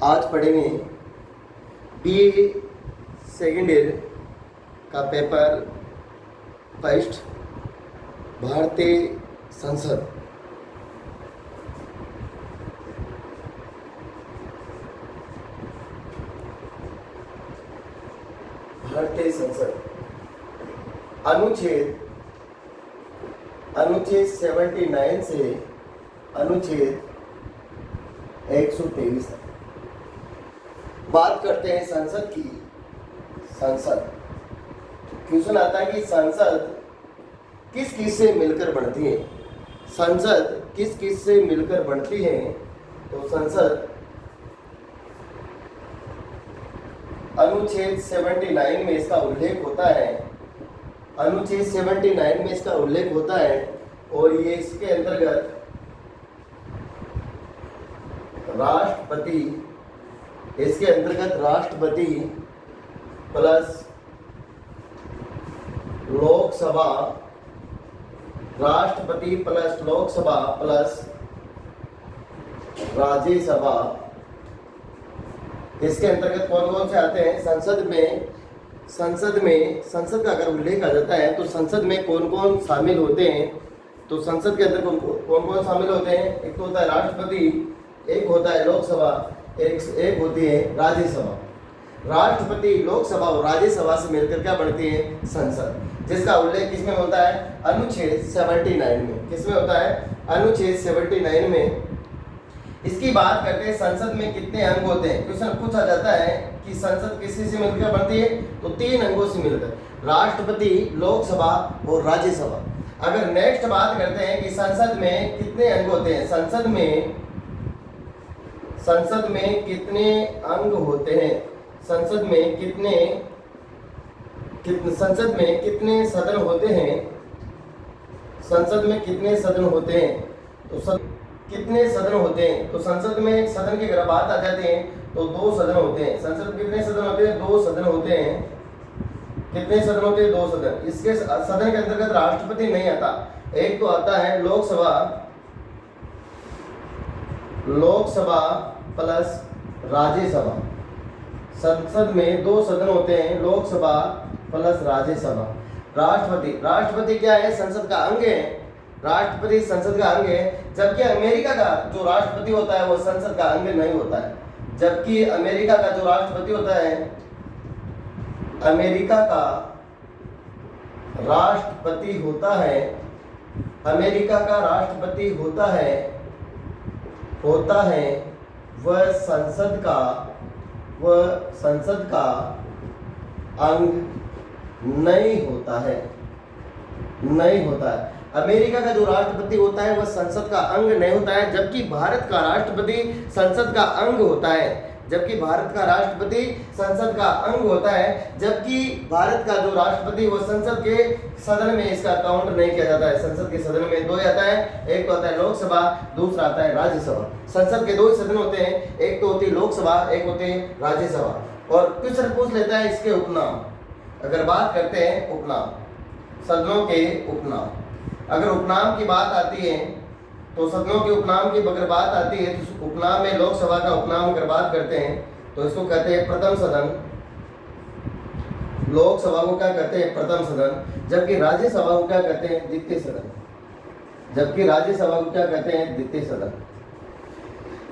आज पढ़ेंगे BA second year का पेपर फर्स्ट भारतीय संसद। भारतीय संसद अनुच्छेद 79 से अनुच्छेद 123 तक बात करते हैं संसद की। संसद क्वेश्चन आता है कि संसद किस किस से मिलकर बनती है। संसद किस किस से मिलकर बनती है? तो संसद अनुच्छेद 79 में इसका उल्लेख होता है। अनुच्छेद 79 में इसका उल्लेख होता है और ये इसके अंतर्गत राष्ट्रपति, इसके अंतर्गत राष्ट्रपति प्लस लोकसभा, राष्ट्रपति प्लस लोकसभा प्लस राज्यसभा, इसके अंतर्गत कौन कौन से आते हैं? संसद का अगर उल्लेख आ जाता है तो संसद में कौन कौन शामिल होते हैं? तो संसद के अंदर कौन कौन शामिल होते हैं? एक तो होता है राष्ट्रपति, एक होता है लोकसभा, एक होती है राज्यसभा। राष्ट्रपति, लोकसभा और राज्यसभा से मिलकर क्या बनती है? संसद, जिसका उल्लेख किसमें होता है? अनुच्छेद 79 में। किसमें होता है? अनुच्छेद 79 में। इसकी बात करते हैं संसद में कितने अंग होते हैं। क्वेश्चन पूछा जाता है कि संसद किसी से मिलकर बनती है? तो 3 अंगों से मिलकर, राष्ट्रपति, लोकसभा और राज्यसभा। अगर नेक्स्ट बात करते हैं कि संसद में कितने अंग होते हैं, संसद में कितने अंग होते हैं, संसद में कितने सदन होते हैं, संसद में कितने सदन होते हैं? तो कितने सदन होते हैं? तो संसद में सदन की अगर बात आ जाती है तो 2 सदन होते हैं। संसद में कितने सदन होते हैं? 2 सदन होते हैं। कितने सदन होते हैं? 2 सदन। इसके सदन के अंतर्गत राष्ट्रपति नहीं आता। एक तो आता है लोकसभा प्लस राज्यसभा। संसद में 2 सदन होते हैं, लोकसभा प्लस राज्यसभा। राष्ट्रपति क्या है? संसद का अंग है। राष्ट्रपति संसद का अंग है, जबकि अमेरिका का जो राष्ट्रपति होता है वो संसद का अंग नहीं होता है। जबकि अमेरिका का जो राष्ट्रपति होता है, अमेरिका का राष्ट्रपति होता है, अमेरिका का राष्ट्रपति होता है वह संसद का अंग नहीं होता है। अमेरिका का जो राष्ट्रपति होता है वह संसद का अंग नहीं होता है, जबकि भारत का राष्ट्रपति संसद का अंग होता है। जबकि भारत का जो राष्ट्रपति वो संसद के सदन में इसका काउंट नहीं किया जाता है। संसद के सदन में 2 आता है, एक तो आता है लोकसभा, दूसरा आता है राज्यसभा। संसद के 2 सदन होते हैं, एक तो होती है लोकसभा, एक होती है राज्यसभा। और क्वेश्चन पूछ लेता है इसके उपनाम। अगर बात करते हैं उपनाम, सदनों के उपनाम, अगर उपनाम की बात आती है तो सदनों के उपनाम की अगर बात आती है तो उपनाम में लोकसभा का उपनाम अगर बात करते हैं तो इसको कहते हैं प्रथम सदन। लोकसभा को क्या कहते हैं? प्रथम सदन। जबकि राज्यसभा को क्या कहते हैं? द्वितीय सदन।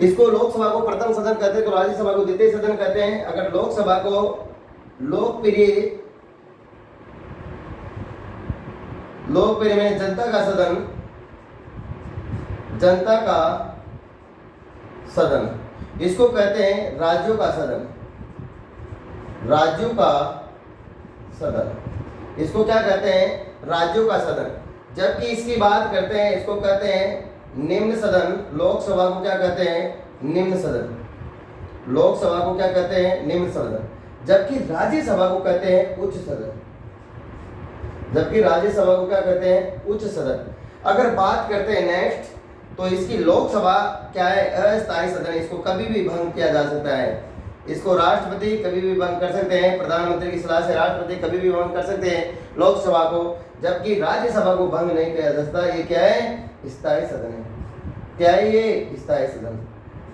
इसको लोकसभा को प्रथम सदन कहते हैं तो राज्यसभा को द्वितीय सदन कहते हैं। अगर लोकसभा को लोकप्रिय में जनता का सदन, इसको कहते हैं राज्यों का सदन। इसको क्या कहते हैं? राज्यों का सदन। जबकि इसकी बात करते हैं, इसको कहते हैं निम्न सदन। लोकसभा को क्या कहते हैं? निम्न सदन। लोकसभा को क्या कहते हैं? निम्न सदन। जबकि राज्यसभा को कहते हैं उच्च सदन। अगर बात करते हैं नेक्स्ट, तो इसकी लोकसभा क्या है? अस्थायी सदन। इसको कभी भी भंग किया जा सकता है। इसको राष्ट्रपति कभी भी भंग कर सकते हैं, प्रधानमंत्री की सलाह से राष्ट्रपति कभी भी भंग कर सकते हैं लोकसभा को, जबकि राज्यसभा को भंग नहीं किया जा सकता। ये क्या है? स्थायी सदन है। क्या है ये? स्थायी सदन।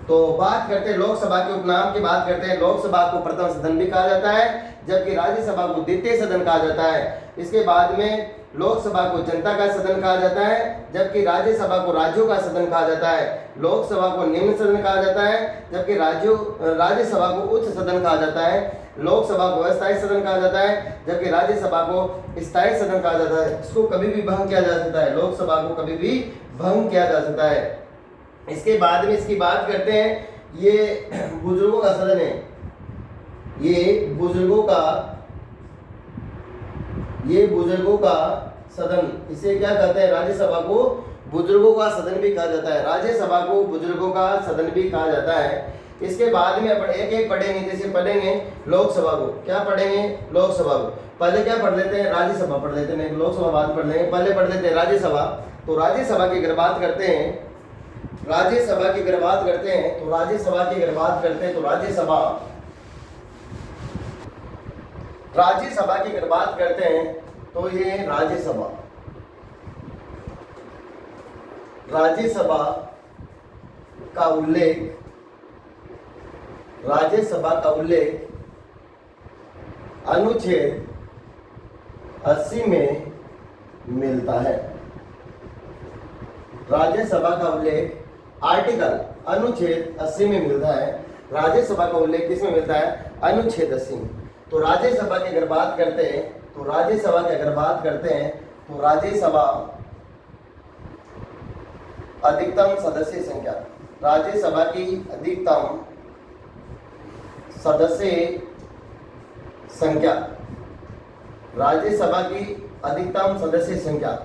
तो बात करते हैं लोकसभा के उपनाम की बात करते हैं। लोकसभा को प्रथम सदन भी कहा जाता है, जबकि राज्यसभा को द्वितीय सदन कहा जाता है। इसके बाद में लोकसभा को जनता का सदन कहा जाता है, जबकि राज्यसभा को राज्यों का सदन कहा जाता है। लोकसभा को निम्न सदन कहा जाता है, जबकि राज्यसभा को उच्च सदन कहा जाता है। लोकसभा को अस्थायी सदन कहा जाता है, जबकि राज्यसभा को स्थायी सदन कहा जाता है। इसको कभी भी भंग किया जा सकता है, लोकसभा को कभी भी भंग किया जा सकता है। इसके बाद में इसकी बात करते हैं, ये बुजुर्गों का सदन है, ये बुजुर्गों का सदन, इसे क्या कहते हैं? राज्यसभा को बुजुर्गों का सदन भी कहा जाता है, राज्यसभा को बुजुर्गों का सदन भी कहा जाता है। इसके बाद में अपन एक एक पढ़ेंगे। जैसे पढ़ेंगे लोकसभा को, क्या पढ़ेंगे? लोकसभा को पहले क्या पढ़ लेते हैं? राज्यसभा पढ़ लेते हैं, लोकसभा बाद पढ़ लेंगे। पहले पढ़ लेते हैं राज्यसभा। तो राज्यसभा की अगर बात करते हैं, राज्यसभा की अगर बात करते हैं तो राज्यसभा की अगर बात करते हैं तो राज्यसभा की अगर बात करते हैं तो ये राज्यसभा का उल्लेख अनुच्छेद 80 में मिलता है। राज्यसभा का उल्लेख आर्टिकल अनुच्छेद 80 में मिलता है। राज्यसभा का उल्लेख किसमें मिलता है? अनुच्छेद 80 में। तो राज्यसभा की अगर बात करते हैं तो राज्यसभा अधिकतम सदस्य संख्या, राज्यसभा की अधिकतम सदस्य संख्या, राज्यसभा की अधिकतम सदस्य संख्या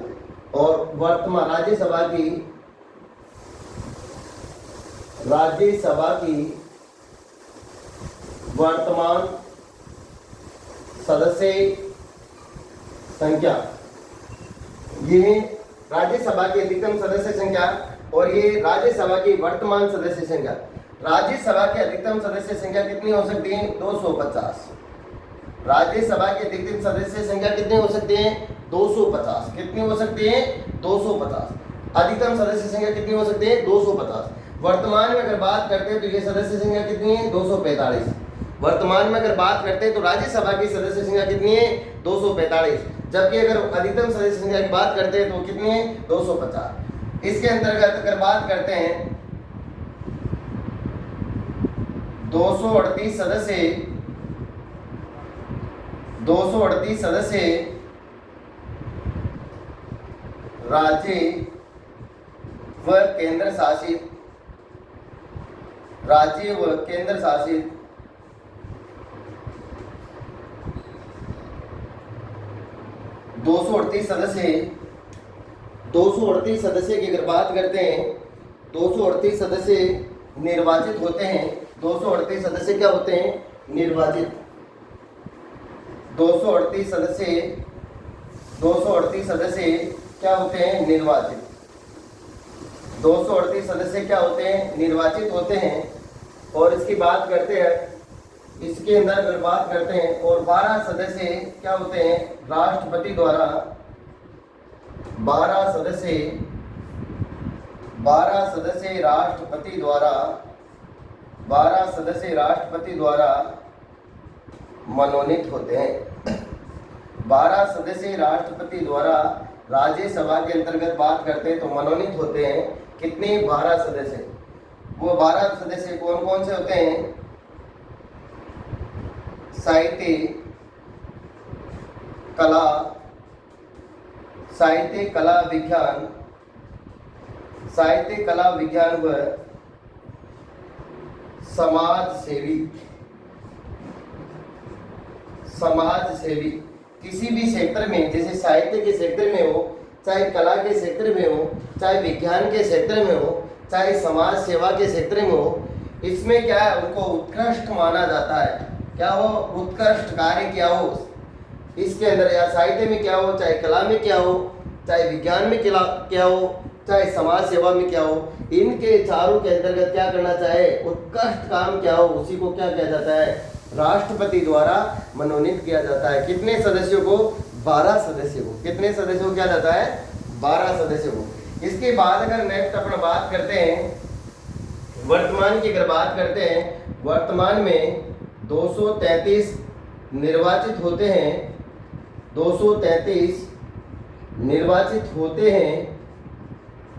और वर्तमान राज्यसभा की वर्तमान सदस्य संख्या, ये राज्यसभा की अधिकतम सदस्य संख्या और ये राज्यसभा की वर्तमान सदस्य संख्या। राज्यसभा की अधिकतम सदस्य संख्या कितनी हो सकती है? 250। राज्यसभा की अधिकतम सदस्य संख्या कितनी हो सकती है? 250। कितनी हो सकती है? 250। अधिकतम सदस्य संख्या कितनी हो सकती है? 250। वर्तमान में अगर बात करते हैं तो ये सदस्य संख्या कितनी है? 245। वर्तमान में अगर बात करते हैं तो राज्यसभा की सदस्य संख्या कितनी है? 245। जबकि अगर अधिकतम सदस्य संख्या की बात करते हैं तो कितनी है? 250। इसके अंतर्गत अगर बात करते हैं 238 सदस्य राज्य व केंद्र शासित 238 सदस्य की अगर बात करते हैं, 238 सदस्य निर्वाचित होते हैं। 238 सदस्य क्या होते हैं? निर्वाचित। 238 सदस्य क्या होते हैं? निर्वाचित। 238 सदस्य क्या होते हैं? निर्वाचित होते हैं। और इसकी बात करते हैं, इसके अंदर अगर बात करते हैं और 12 सदस्य क्या होते हैं? राष्ट्रपति द्वारा 12 सदस्य राष्ट्रपति द्वारा मनोनीत होते हैं। 12 सदस्य राष्ट्रपति द्वारा राज्यसभा के अंतर्गत बात करते हैं तो मनोनीत होते हैं। कितने? 12 सदस्य। वो 12 सदस्य कौन कौन से होते हैं? साहित्य, कला विज्ञान व समाज सेवी। किसी भी सेक्टर में, जैसे साहित्य के सेक्टर में हो, चाहे कला के सेक्टर में हो, चाहे विज्ञान के सेक्टर में हो, चाहे समाज सेवा के सेक्टर में हो, इसमें क्या है? उनको उत्कृष्ट माना जाता है। क्या हो? उत्कृष्ट कार्य क्या हो इसके अंदर, या साहित्य में क्या हो, चाहे कला में क्या हो, चाहे विज्ञान में क्या हो, चाहे समाज सेवा में क्या हो, इनके चारों के अंतर्गत क्या करना चाहे? उत्कृष्ट काम क्या हो, उसी को क्या किया जाता है? राष्ट्रपति द्वारा मनोनीत किया जाता है। कितने सदस्यों को? 12 सदस्यों को। कितने सदस्यों को किया जाता है? 12 सदस्यों को। इसके बाद अगर नेक्स्ट अपन बात करते हैं वर्तमान की अगर बात करते हैं, वर्तमान में 233 निर्वाचित होते हैं, 233 निर्वाचित होते हैं,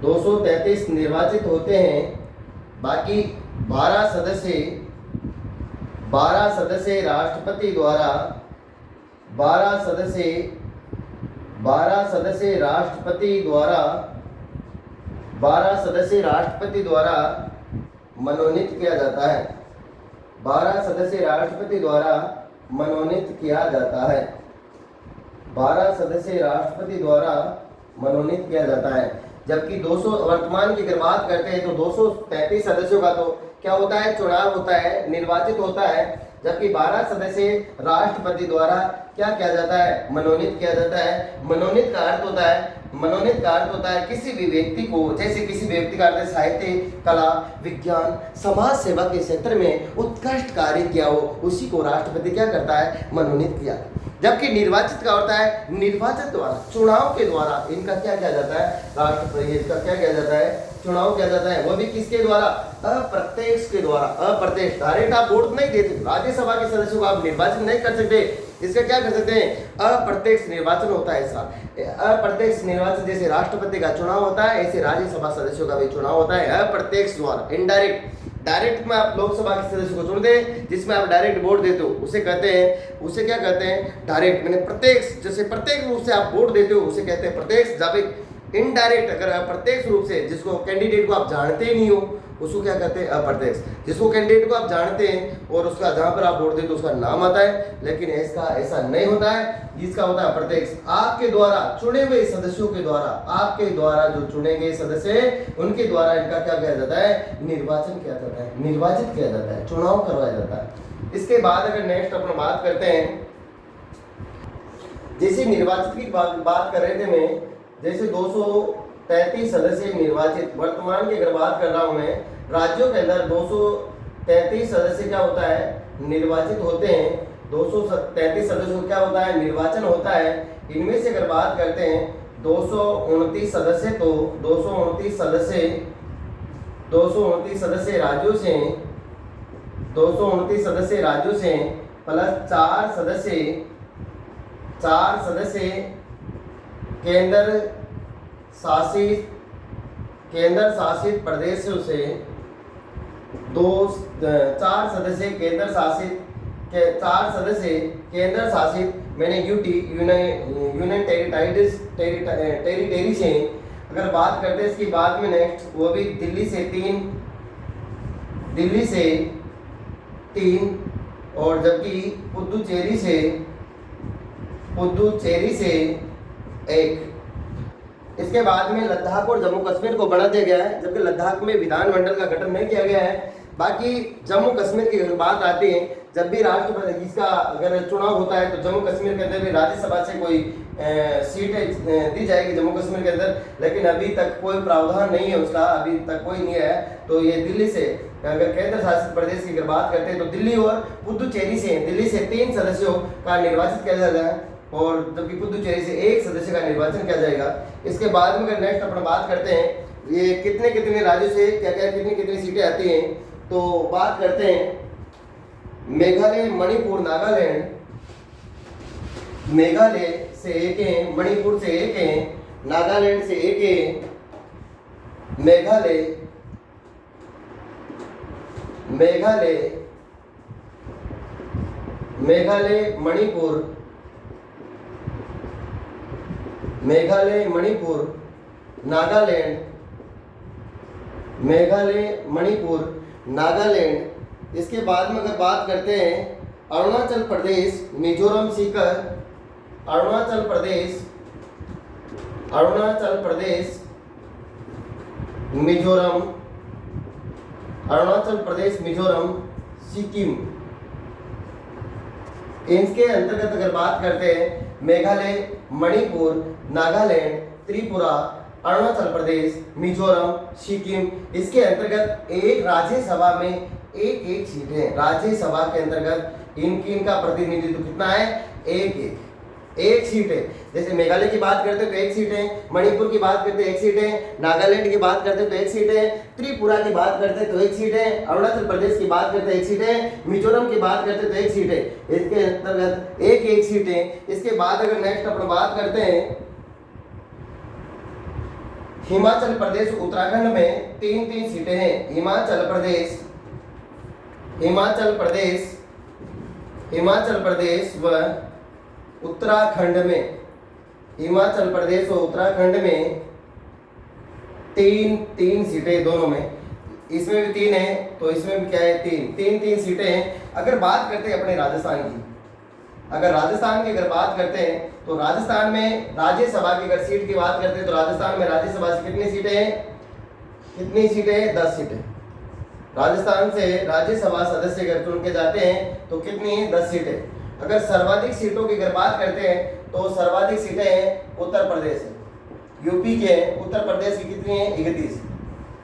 233 निर्वाचित होते हैं। बाकी 12 सदस्य राष्ट्रपति द्वारा 12 सदस्य राष्ट्रपति द्वारा मनोनीत किया जाता है। 12 सदस्य राष्ट्रपति द्वारा मनोनीत किया जाता है। 12 सदस्य राष्ट्रपति द्वारा मनोनीत किया जाता है। जबकि 200 वर्तमान की अगर बात करते हैं तो 233 सदस्यों का तो क्या होता है, चुनाव होता है, निर्वाचित होता है। जबकि 12 सदस्य राष्ट्रपति द्वारा क्या किया जाता है, मनोनीत किया जाता है। मनोनीत का अर्थ होता है किसी भी व्यक्ति को, जैसे किसी व्यक्ति का अर्थ साहित्य, कला, विज्ञान, समाज सेवा के क्षेत्र में उत्कृष्ट कार्य किया हो, उसी को राष्ट्रपति क्या करता है, मनोनीत किया। जबकि निर्वाचित का होता है निर्वाचित द्वारा, चुनाव के द्वारा इनका क्या किया जाता है, राष्ट्रपति इसका क्या किया जाता है, चुनाव किया जाता है। वो भी किसके द्वारा, अप्रत्यक्ष के द्वारा। अप्रत्यक्ष, डायरेक्ट आप वोट नहीं देते, राज्यसभा के सदस्यों को आप निर्वाचित नहीं कर सकते, इसका क्या कर सकते हैं, अप्रत्यक्ष निर्वाचन होता है इसका। अप्रत्यक्ष निर्वाचन, जैसे राष्ट्रपति का चुनाव होता है ऐसे राज्यसभा सदस्यों का भी चुनाव होता है अप्रत्यक्ष द्वारा, इनडायरेक्ट। डायरेक्ट में आप लोकसभा के सदस्य को चुनते हैं, जिसमें आप डायरेक्ट वोट देते हो, उसे कहते हैं, उसे क्या कहते हैं, डायरेक्ट। मैंने प्रत्यक्ष, जैसे प्रत्यक्ष रूप से आप वोट देते हो उसे कहते हैं प्रत्यक्ष। जब इनडायरेक्ट, अगर अप्रत्यक्ष रूप से, जिसको कैंडिडेट को आप जानते ही नहीं हो, उसको क्या कहते हैं, अप्रत्यक्ष। जिसको कैंडिडेट को आप जानते हैं और उसका जहां पर आप वोट देते हो उसका नाम आता है, लेकिन इसका ऐसा नहीं होता है, इसका होता है अप्रत्यक्ष। आपके द्वारा चुने हुए सदस्यों के द्वारा, आपके द्वारा जो चुने गए सदस्य हैं उनके द्वारा इनका क्या किया जाता है, निर्वाचन किया जाता है, निर्वाचित किया जाता है, चुनाव करवाया जाता है। इसके बाद अगर नेक्स्ट अपन बात करते हैं, जैसे निर्वाचित की बात कर रहे थे मैं, जैसे 233 सदस्य निर्वाचित, वर्तमान की अगर बात कर रहा हूं मैं, राज्यों के अंदर 233 सदस्य क्या होता है, निर्वाचित होते हैं। 233 सदस्यों क्या होता है, निर्वाचन होता है। इनमें से अगर बात करते हैं 229 सदस्य, तो 229 सदस्य राज्यों से, 229 सदस्य राज्यों से प्लस 4 सदस्य केंद्र शासित प्रदेशों से, 4 सदस्य केंद्र शासित मैंने यूनियन टेरिटरी से अगर बात करते हैं। इसकी बाद में नेक्स्ट वो भी दिल्ली से 3 और जबकि पुदुचेरी से 1। इसके बाद में लद्दाख और जम्मू कश्मीर को बढ़ा दिया गया है, जबकि लद्दाख में विधानमंडल का गठन नहीं किया गया है। बाकी जम्मू कश्मीर की बात आती है, जब भी राष्ट्रपति इसका अगर चुनाव होता है तो जम्मू कश्मीर के अंदर भी राज्यसभा से कोई सीट दी जाएगी जम्मू कश्मीर के अंदर, लेकिन अभी तक कोई प्रावधान नहीं है उसका, अभी तक कोई नहीं है। तो ये दिल्ली से, अगर केंद्र शासित प्रदेश की अगर बात करते हैं तो दिल्ली और पुदुचेरी से 3 सदस्यों का निर्वाचित किया जाता है, और जबकि पुदुचेरी से 1 सदस्य का निर्वाचन किया जाएगा। इसके बाद में अगर नेक्स्ट अपन बात करते हैं ये कितने राज्यों से क्या कितनी सीटें आती हैं, तो बात करते हैं मेघालय, मणिपुर, नागालैंड। मेघालय से 1 है, मणिपुर से 1 है, नागालैंड से 1 है। मेघालय, मणिपुर, नागालैंड। इसके बाद में अगर बात करते हैं अरुणाचल प्रदेश, मिजोरम, सीकर, अरुणाचल प्रदेश, मिजोरम, सिक्किम। इनके अंतर्गत अगर बात करते हैं मेघालय, मणिपुर, नागालैंड, त्रिपुरा, अरुणाचल प्रदेश, मिजोरम, सिक्किम, इसके अंतर्गत एक राज्यसभा में एक सीट है। राज्यसभा के अंतर्गत इनका प्रतिनिधित्व कितना है, एक सीट है। जैसे मेघालय की बात करते हैं तो एक सीट है, मणिपुर की बात करते हैं एक सीट है, नागालैंड की बात करते हैं तो एक सीट है, त्रिपुरा की बात करते हैं तो एक सीट है, अरुणाचल प्रदेश की बात करते हैं एक सीट है, मिजोरम की बात करते हैं तो एक सीट है। इसके अंतर्गत एक एक सीट है। इसके बाद अगर नेक्स्ट अपन बात करते हैं हिमाचल प्रदेश उत्तराखंड में 3-3 सीटें हैं। हिमाचल प्रदेश व उत्तराखंड में, हिमाचल प्रदेश और उत्तराखंड में 3-3 सीटें दोनों में। इसमें भी 3 है तो इसमें भी क्या है 3 सीटें हैं। अगर बात करते हैं अपने राजस्थान की, अगर राजस्थान की अगर बात करते हैं तो राजस्थान में राज्यसभा की अगर सीट की बात करते हैं तो राजस्थान में राज्यसभा से कितनी सीटें हैं 10 सीटें। राजस्थान से राज्यसभा सदस्य अगर चुन के जाते हैं तो कितनी है 10 सीटें। अगर सर्वाधिक सीटों की अगर बात करते हैं तो सर्वाधिक सीटें हैं उत्तर प्रदेश है, यूपी के उत्तर प्रदेश की कितनी है 31,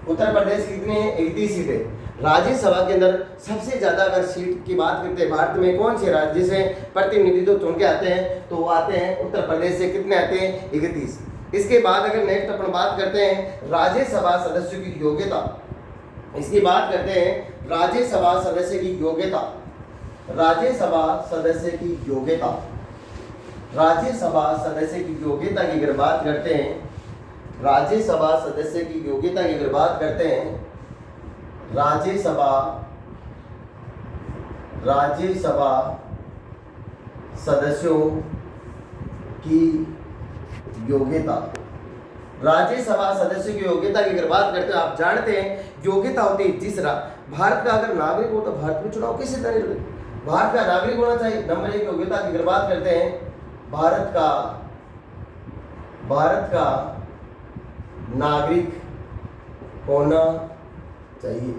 उत्तर प्रदेश की कितनी है 31 सीटें। राज्यसभा के अंदर सबसे ज्यादा अगर सीट की बात करते हैं भारत में कौन से राज्य से प्रतिनिधित्व चुन के आते हैं तो वो आते हैं उत्तर प्रदेश से। कितने आते हैं 31। इसके बाद अगर नेक्स्ट अपन बात करते हैं राज्यसभा सदस्यों की योग्यता, इसकी बात करते हैं राज्यसभा सदस्य की योग्यता। राज्यसभा सदस्य की योग्यता की अगर बात करते हैं, राज्यसभा सदस्य की योग्यता की अगर बात करते हैं, राज्यसभा सदस्यों की योग्यता, राज्यसभा सदस्यों की योग्यता की अगर बात करते हैं, आप जानते हैं योग्यता होती है तीसरा। भारत का अगर नागरिक हो तो भारत में चुनाव किसी तरह भारत का नागरिक होना चाहिए। नंबर 1 योग्यता की अगर बात करते हैं, भारत का नागरिक होना चाहिए,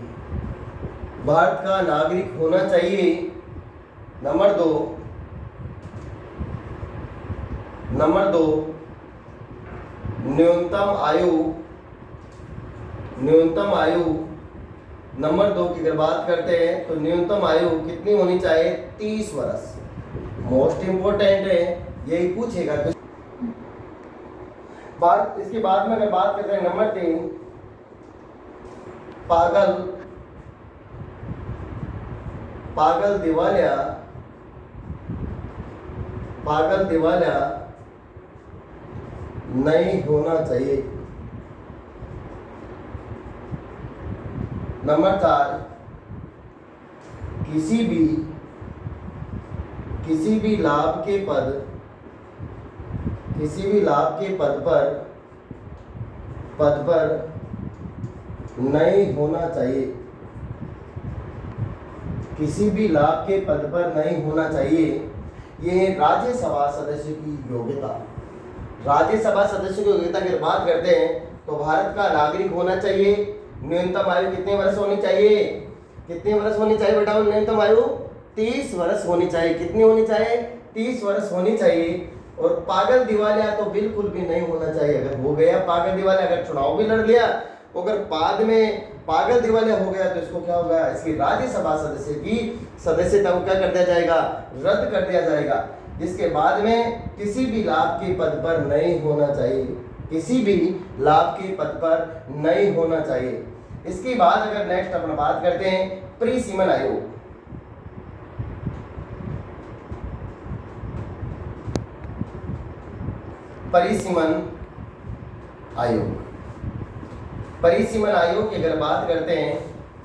भारत का नागरिक होना चाहिए। नंबर 2 न्यूनतम आयु नंबर 2 की अगर बात करते हैं तो न्यूनतम आयु कितनी होनी चाहिए 30 वर्ष। मोस्ट इंपोर्टेंट है, यही पूछेगा कुछ बात। इसके बाद में अगर बात करते हैं नंबर 3 पागल दिवालिया नहीं होना चाहिए। नंबर 4 किसी भी लाभ के पद पर नहीं होना चाहिए। किसी भी लाभ के पद पर नहीं होना चाहिए। ये राज्यसभा सदस्य की योग्यता। राज्यसभा सदस्य की योग्यता की बात करते हैं तो भारत का नागरिक होना चाहिए। न्यूनतम आयु कितने वर्ष होनी चाहिए? कितने वर्ष होनी चाहिए बेटा? न्यूनतम आयु 30 वर्ष होनी चाहिए। कितनी होनी चाहिए? 30 वर्ष होनी चाहिए। और पागल दिवालिया तो बिल्कुल भी नहीं होना चाहिए। अगर हो गया पागल दिवालिया, अगर चुनाव भी लड़ लिया, अगर बाद में पागल दिवालिया हो गया तो इसको क्या होगा? इसकी राज्यसभा सदस्य की सदस्यता को क्या कर दिया जाएगा? रद्द कर दिया जाएगा। इसके बाद में किसी भी लाभ के पद पर नहीं होना चाहिए। किसी भी लाभ के पद पर नहीं होना चाहिए। इसके बाद अगर नेक्स्ट अपन बात करते हैं परिसीमन आयोग। परिसीमन आयोग की अगर बात करते हैं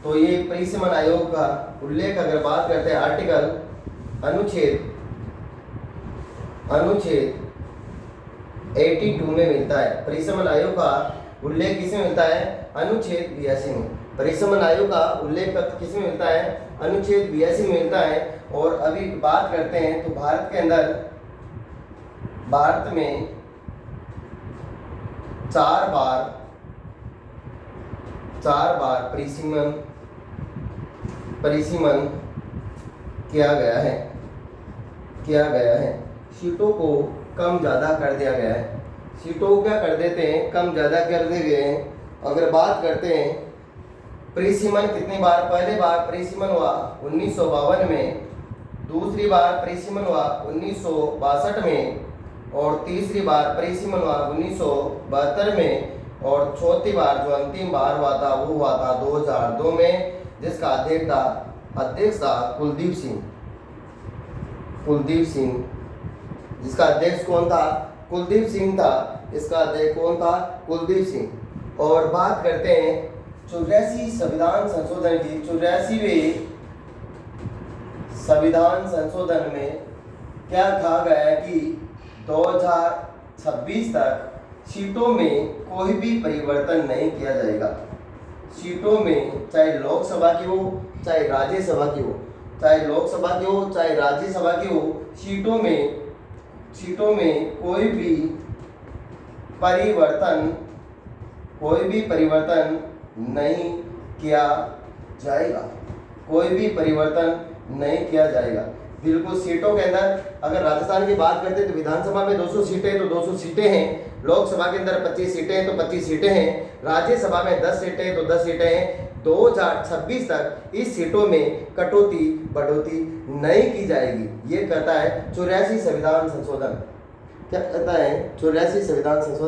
तो ये परिसीमन आयोग का उल्लेख अगर बात करते हैं आर्टिकल अनुच्छेद 82 में मिलता है। परिसीमन आयोग का उल्लेख किसमें मिलता है? अनुच्छेद 82 में। परिसीमन आयोग का उल्लेख किसमें मिलता है? अनुच्छेद 82 में मिलता है। और अभी बात करते हैं तो भारत के अंदर, भारत में 4 बार परिसीमन किया गया है। सीटों को कम ज़्यादा कर दिया गया है। सीटों को क्या कर देते हैं? कम ज़्यादा कर दिए गए हैं। अगर बात करते हैं परिसीमन कितनी बार, पहले बार परिसीमन हुआ 1952 में, दूसरी बार परिसीमन हुआ 1962 में, और तीसरी बार परिसीमन हुआ 1972 में, और चौथी बार जो अंतिम बार हुआ था वो हुआ था 2002 में, जिसका अध्यक्ष था कुलदीप सिंह। जिसका अध्यक्ष कौन था? कुलदीप सिंह था। इसका अध्यक्ष कौन था? कुलदीप सिंह। और बात करते हैं 84 संविधान संशोधन की। 84वें संविधान संशोधन में क्या कहा गया है कि 2026 तक सीटों में कोई भी परिवर्तन नहीं किया जाएगा। सीटों में चाहे लोकसभा की हो, चाहे राज्यसभा की हो, चाहे लोकसभा की हो, चाहे राज्यसभा की हो, सीटों में कोई भी परिवर्तन नहीं किया जाएगा। कोई भी परिवर्तन नहीं किया जाएगा। बिल्कुल सीटों के अंदर अगर राजस्थान की बात करते हैं तो विधानसभा में 200 सीटें तो 200 सीटें हैं, लोकसभा के अंदर 25 सीटें हैं तो 25 सीटें हैं, राज्यसभा में 10 सीटें हैं तो 10 सीटें हैं। 2026 तक इस सीटों में कटौती बढ़ोतरी नहीं की जाएगी। ये कहता है 84 संविधान संशोधन। क्या कहता है 84 संविधान संशोधन?